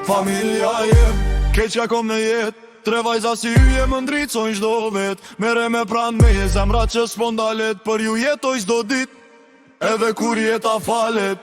Familja jem, keqja kom në jet. Tre vajza si yje më ndricojnë çdo vet. Mere me pran me je zemra që s'pondalet. Për ju jetoj çdo dit, edhe kur jeta falet.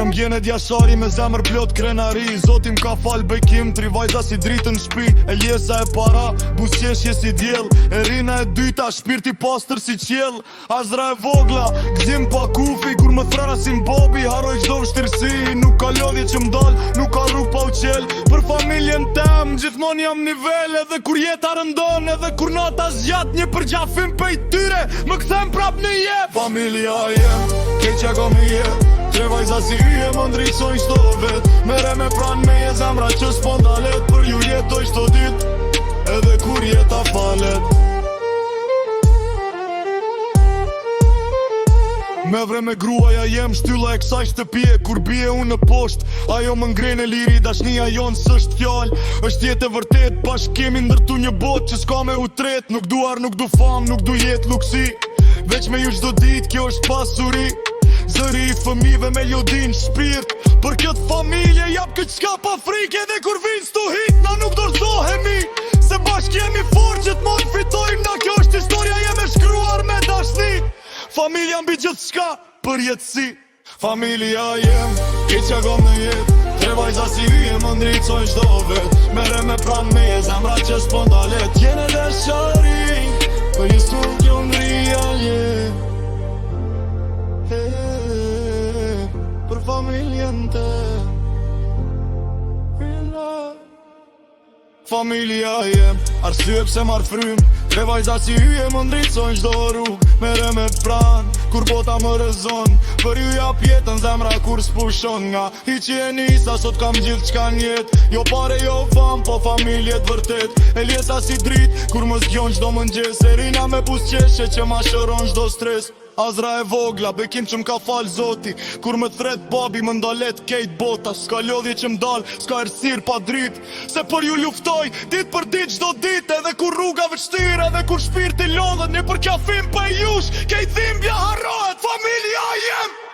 Jam gjene djashari me zemër plot krenari. Zotim ka fal bekim, tri vajza si dritën shpi. Eliesa e para, busqeshje si djel. Erina e dyta, shpirti pastër si qjell. Azra e vogla, gzim pa kufi. Kur më thrara si m'bobi, haroj qdo vështirësi. Nuk ka lodhje që m'dal, nuk ka rrug pa u qel. Për familjen tem, gjithmon jam nivel. Edhe kur jeta rëndon, edhe kur nata zgjat. Një përgjafim pej tyre, më kthem prap në jep. Familja jem, keqja kom në jet. Tre vajza si yje më ndricojnë çdo vet. Mere me pran me je zemra që s'pondalet. Për ju jetoj çdo dit, edhe kur jeta falet. Me vre me gruaja jem shtylla e kësaj shtëpie. Kur bie unë në posht, ajo më ngren e liri. Dashnia jon s'është fjall, është jetë e vërtet. Bashk kemi ndërtu një bot që s'ka me u tret. Nuk du ar, nuk du fam, nuk du jet luksi. Veç me ju çdo dit, kjo është pasuri. Zëri i fëmive me lodin shpirt. Për këtë familje jap këtë qka pa frike. Edhe kur vinë stu hit, na nuk dorëzohemi. Se bashk jemi fort që t'mon fitojmë. Na kjo është historia jeme shkruar me dashni. Familja mbi gjithë shka për jetësi. Familja jem, keqja kom në jet. Tre vajza si yje më ndricojnë çdo vet. Mere me pran me je zemra që s'pondalet. Jene dashari, për jesu kjo në realjet. Për familjen te. Familja jem, arsye pse marr frym. Tre vajza si yje më ndricojnë çdo rrug. Mere me pran, kur bota më rëzon. Për ju jap jetën zemra kur s'pushon. Nga hiqi e nisa, sot kam gjithë qka njet. Jo pare, jo fam, po familjet vërtet. Eliesa si drit, kur më zgjon çdo mëngjes. Erina me busqeshje që ma shëron çdo stres. Azra e vogla, bekim që m'ka fal zoti. Kur më thret babi më ndalet kejt bota. S'ka lodhje që m'dal, s'ka ersir pa drit. Se për ju luftoj, dit për dit çdo dit. Edhe kur rruga vështir, edhe kur shpirti lodhet. Një për kafim për jush, kejt dhimbja harrohet. Familja jem.